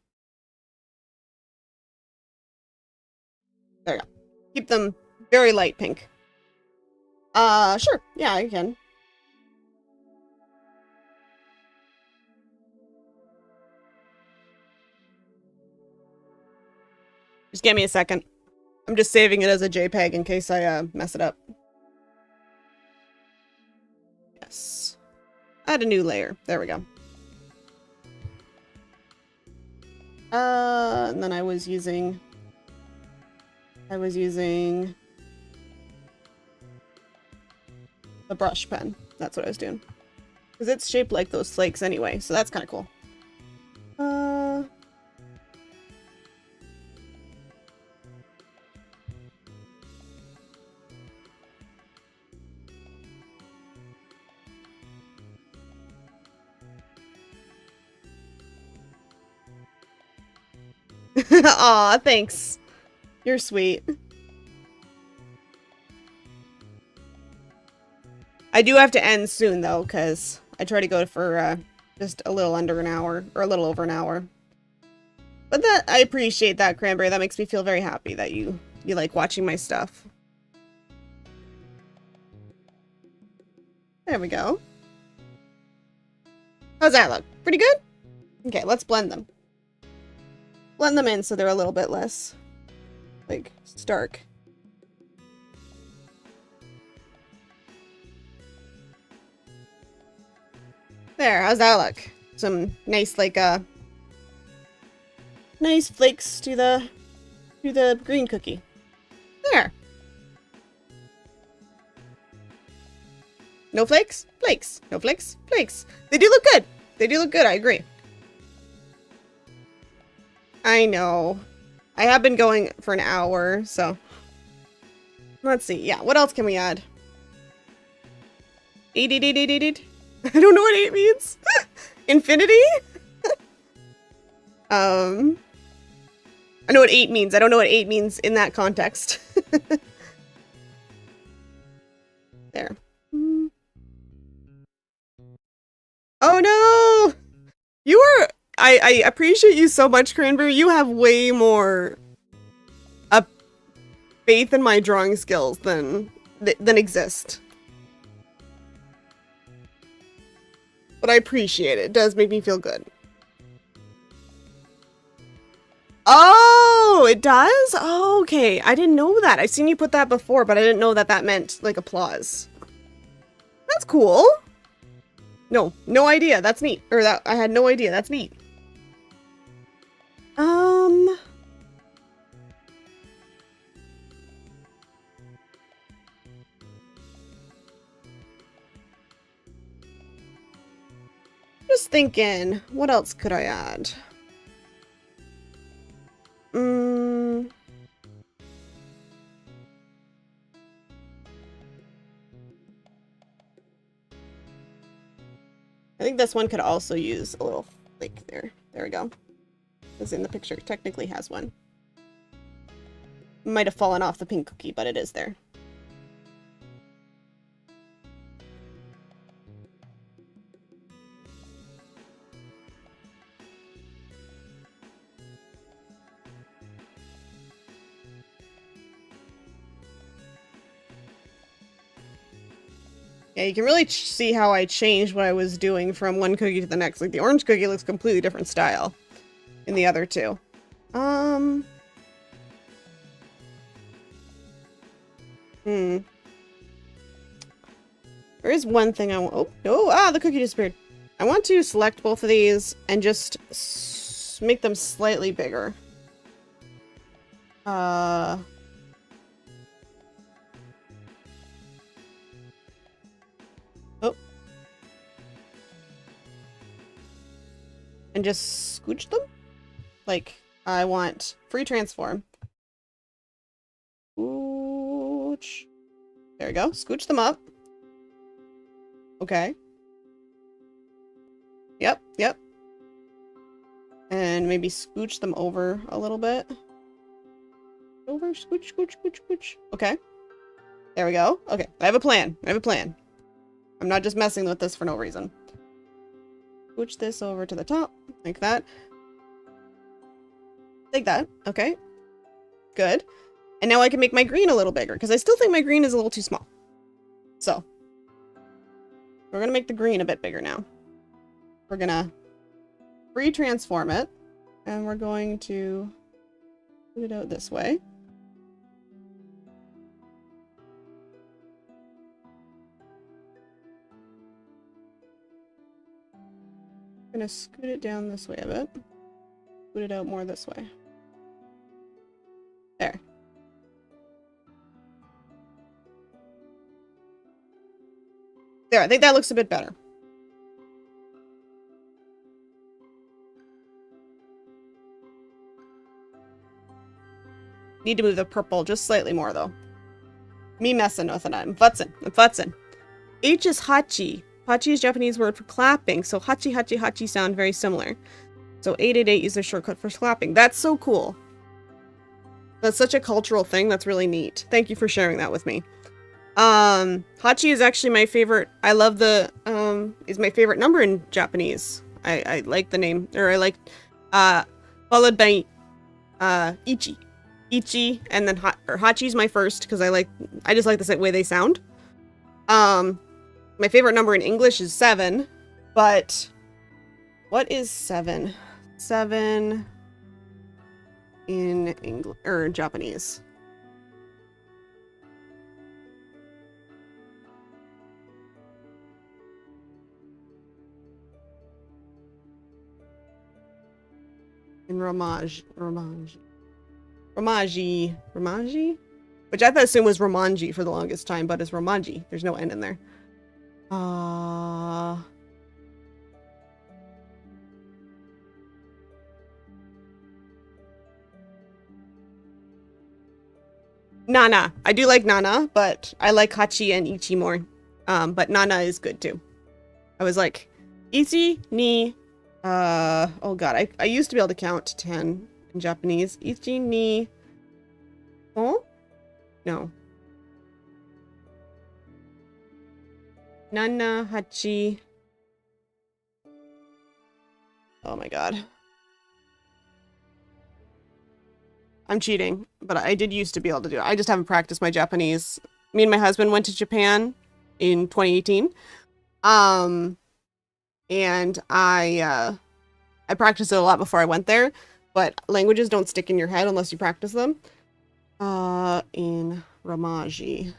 There you go. Keep them very light pink. Sure. Yeah, I can. Just give me a second. I'm just saving it as a JPEG in case I mess it up. Yes. Add a new layer. There we go. And then I was using the brush pen. That's what I was doing. Because it's shaped like those flakes anyway, so that's kind of cool. Aw, thanks. You're sweet. I do have to end soon, though, because I try to go for just a little under an hour, or a little over an hour. But that, I appreciate that, Cranberry. That makes me feel very happy that you like watching my stuff. There we go. How's that look? Pretty good? Okay, let's blend them. Blend them in so they're a little bit less, like, stark. There, how's that look? Some nice, like, nice flakes to the green cookie. There. No flakes? Flakes. No flakes? Flakes. They do look good. They do look good, I agree. I know. I have been going for an hour, so. Let's see. Yeah, what else can we add? 8. I don't know what 8 means. Infinity? I know what 8 means. I don't know what 8 means in that context. There. Oh no! You are... I appreciate you so much, Cranberry. You have way more faith in my drawing skills than exist. But I appreciate it. It does make me feel good. Oh, it does? Oh, okay. I didn't know that. I've seen you put that before, but I didn't know that that meant, like, applause. That's cool. No idea. That's neat. Or that I had no idea. That's neat. Just thinking, what else could I add? I think this one could also use a little flake there. There we go. Because in the picture, it technically has one. Might have fallen off the pink cookie, but it is there. Yeah, you can really see how I changed what I was doing from one cookie to the next. Like, the orange cookie looks completely different style in the other two. There is one thing I want. The cookie disappeared. I want to select both of these and just make them slightly bigger. And just scooch them? Like, I want free transform. Scooch. There we go. Scooch them up. Okay. Yep. And maybe scooch them over a little bit. Over, scooch. Okay. There we go. Okay, I have a plan. I'm not just messing with this for no reason. Scooch this over to the top, like that. Like that. Okay. Good. And now I can make my green a little bigger, because I still think my green is a little too small. So, we're going to make the green a bit bigger now. We're going to free transform it, and we're going to put it out this way. I'm going to scoot it down this way a bit. Scoot it out more this way. There. There, I think that looks a bit better. Need to move the purple just slightly more, though. Me messing with it. I'm futzing. H is hachi. Hachi is Japanese word for clapping, so hachi sound very similar. So 888 is a shortcut for clapping. That's so cool. That's such a cultural thing. That's really neat. Thank you for sharing that with me. Hachi is actually my favorite. I love the, is my favorite number in Japanese. I like the name, or I like, followed by, Ichi. Ichi, and then Hachi is my first, because I just like the way they sound. My favorite number in English is 7, but what is 7? 7 in English or Japanese? In Romaji, which I thought assumed was Romanji for the longest time, but it's Romanji. There's no N in there. Nana. I do like Nana, but I like Hachi and Ichi more. But Nana is good too. I was like, Ichi ni, oh god, I used to be able to count to 10 in Japanese. Ichi ni, oh? No. Nana, Hachi. Oh my god. I'm cheating, but I did used to be able to do it. I just haven't practiced my Japanese. Me and my husband went to Japan in 2018. And I practiced it a lot before I went there, but languages don't stick in your head unless you practice them. In Romaji.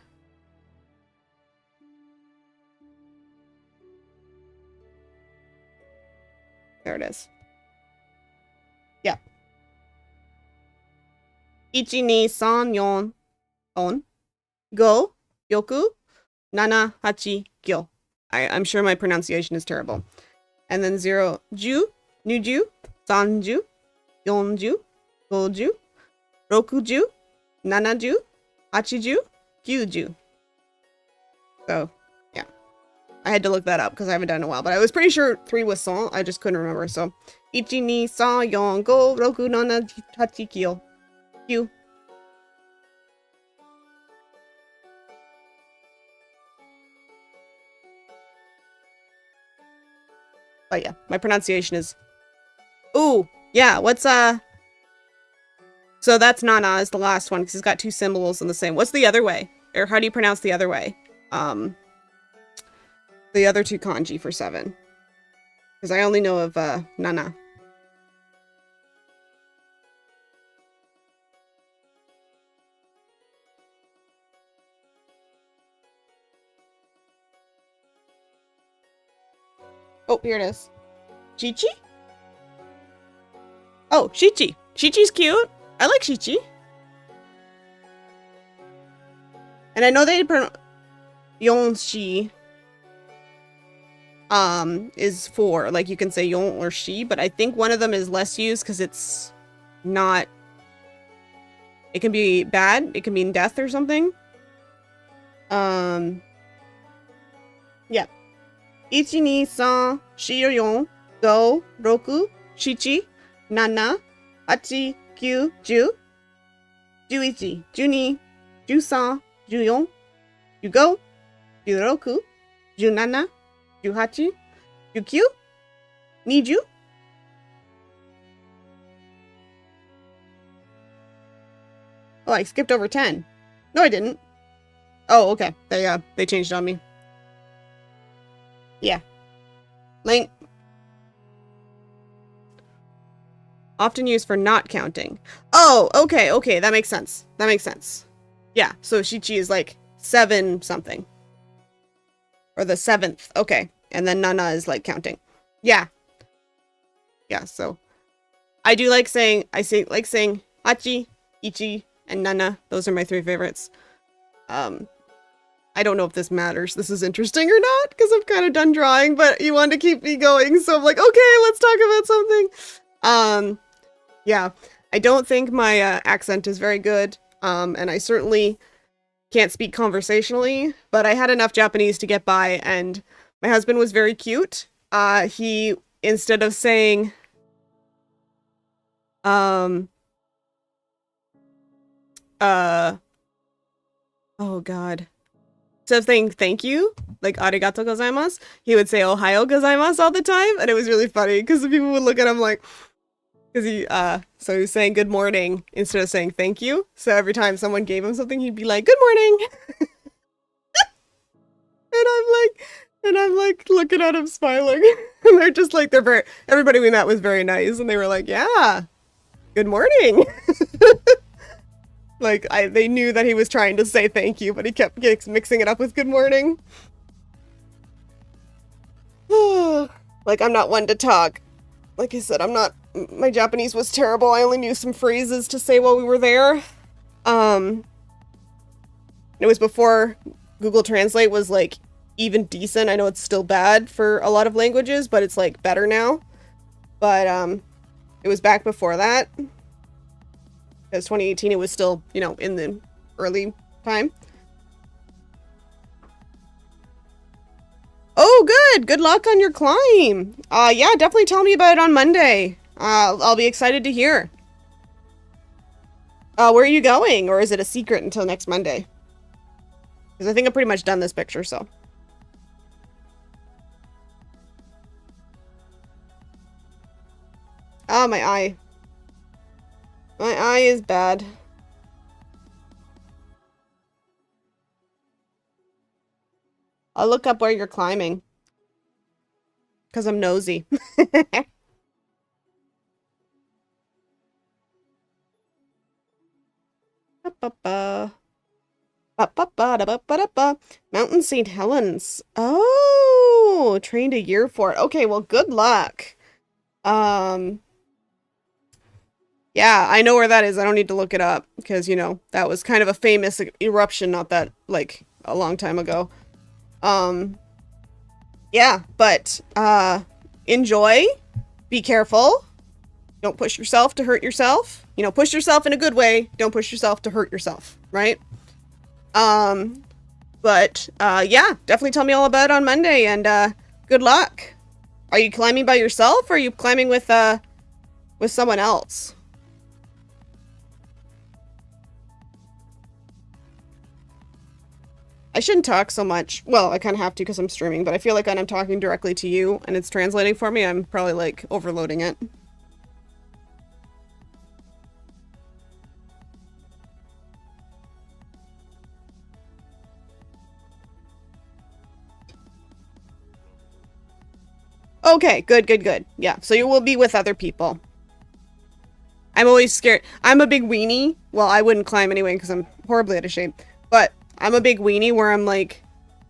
There it is. Yeah. Ichi, ni, san, yon, on, go, yoku, nana, hachi, gyo. I'm sure my pronunciation is terrible. And then 0, ju, nuju, sanju, yonju, goju, rokuju, nanaju, hachiju, gyuju. So, yeah. I had to look that up because I haven't done it in a while, but I was pretty sure 3 was son. I just couldn't remember. So, ichi, ni, san, yon, go, roku, nana, hachi, gyo. Gyu. But yeah, my pronunciation is... Ooh, yeah, what's, So that's Nana is the last one, because it's got 2 syllables in the same. What's the other way? Or how do you pronounce the other way? the other two kanji for 7. Because I only know of nana. Oh, here it is. Chichi? Oh, Shichi. Shichi's cute. I like Shichi. And I know they pronounce Yonshi is 4. Like you can say yon or she, but I think one of them is less used because it's not. It can be bad. It can mean death or something. Yeah. 1, 2, 3, 4, 4, 5, 6, 7, 7, 8, 9, 10, 11, 12, 13, 14, 15, 16, 17, 18, 19, 20. Oh, I skipped over 10. No, I didn't. Oh, okay. They changed on me. Yeah. Link. Often used for not counting. Oh, okay, okay. That makes sense. That makes sense. Yeah, so Shichi is like 7 something. Or the 7th. Okay. And then Nana is like counting. Yeah. Yeah, so I do like saying Hachi, Ichi, and Nana. Those are my 3 favorites. I don't know if this matters. This is interesting or not, because I'm kind of done drawing, but you wanted to keep me going, so I'm like, okay, let's talk about something. Yeah, I don't think my accent is very good, and I certainly can't speak conversationally, but I had enough Japanese to get by, and my husband was very cute. He, instead of saying, oh god. Instead of saying thank you, like arigato gozaimasu, he would say ohayo gozaimasu all the time, and it was really funny, because the people would look at him like, because so he was saying good morning instead of saying thank you, so every time someone gave him something, he'd be like, good morning! And I'm like looking at him smiling, and they're just like, everybody we met was very nice, and they were like, yeah, good morning! Like, they knew that he was trying to say thank you, but he kept mixing it up with good morning. Like, I'm not one to talk. Like I said, my Japanese was terrible. I only knew some phrases to say while we were there. It was before Google Translate was, like, even decent. I know it's still bad for a lot of languages, but it's, like, better now. But, it was back before that. Because 2018, it was still, you know, in the early time. Oh, good! Good luck on your climb! Yeah, definitely tell me about it on Monday. I'll be excited to hear. Where are you going? Or is it a secret until next Monday? Because I think I'm pretty much done this picture, so. Oh, my eye. My eye is bad. I'll look up where you're climbing. Because I'm nosy. Mountain St. Helens. Oh, trained a year for it. Okay, well, good luck. Yeah, I know where that is. I don't need to look it up because, you know, that was kind of a famous eruption not that, like, a long time ago. Yeah, but, enjoy. Be careful. Don't push yourself to hurt yourself. You know, push yourself in a good way. Don't push yourself to hurt yourself, right? But, yeah, definitely tell me all about it on Monday, and, good luck. Are you climbing by yourself, or are you climbing with someone else? I shouldn't talk so much. Well, I kind of have to because I'm streaming, but I feel like when I'm talking directly to you and it's translating for me, I'm probably, like, overloading it. Okay, good, good, good. Yeah, so you will be with other people. I'm always scared. I'm a big weenie. Well, I wouldn't climb anyway because I'm horribly out of shape. But I'm a big weenie where I'm like,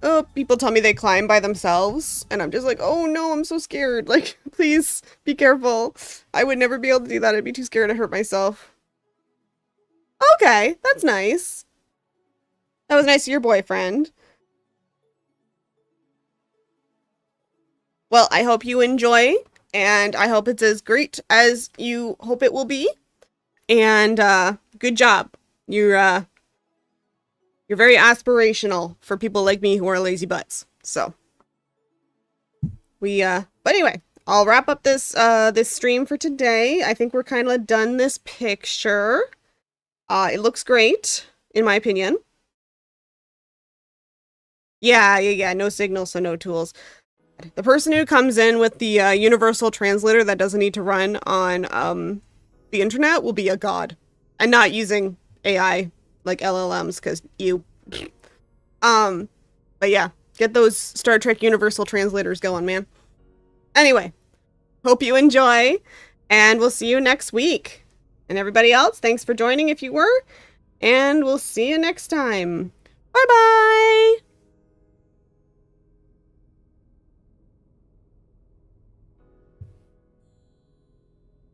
oh, people tell me they climb by themselves. And I'm just like, oh no, I'm so scared. Like, please be careful. I would never be able to do that. I'd be too scared to hurt myself. Okay, that's nice. That was nice of your boyfriend. Well, I hope you enjoy, and I hope it's as great as you hope it will be. And good job. You're very aspirational for people like me who are lazy butts. So but anyway, I'll wrap up this stream for today. I think we're kind of done this picture. It looks great, in my opinion. Yeah. No signal, so no tools. The person who comes in with the universal translator that doesn't need to run on the internet will be a god. And not using AI like LLMs, because but yeah, get those Star Trek universal translators going, man. Anyway, hope you enjoy, and we'll see you next week. And everybody else, thanks for joining if you were, and we'll see you next time. Bye-bye!